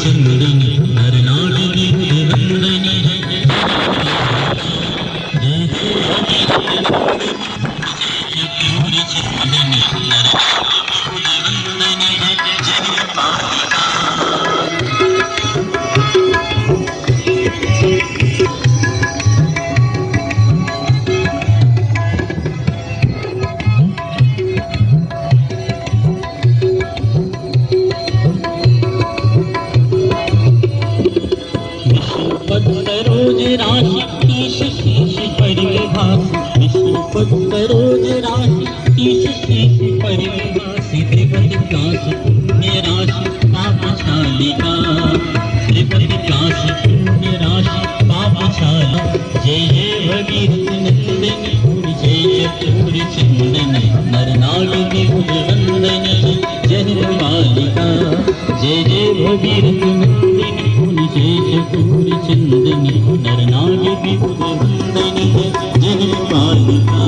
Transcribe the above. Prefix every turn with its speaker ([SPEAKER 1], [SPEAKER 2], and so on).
[SPEAKER 1] चंदनी नरनागिनी उद्वंदनी जय पूरी चंदनी नरनागिनी उद्वंदनी जय मालिका। सरोज राशि ईश शीश परिभास विष्णुपद सरोज राशि ईश शीश परिभास त्रिपति काश पुण्य राशि पापशालिका त्रिपति काश पुण्य राशि पापशाला जय जय भगीरथ नंदनी जय चतुर चंदनी नरनागिनी उद्वंदनी जय मालिका जय जय भगीरथ नंदनी जय चतुर चंदनी नरनागिनी उद्वंदनी जय मालिका।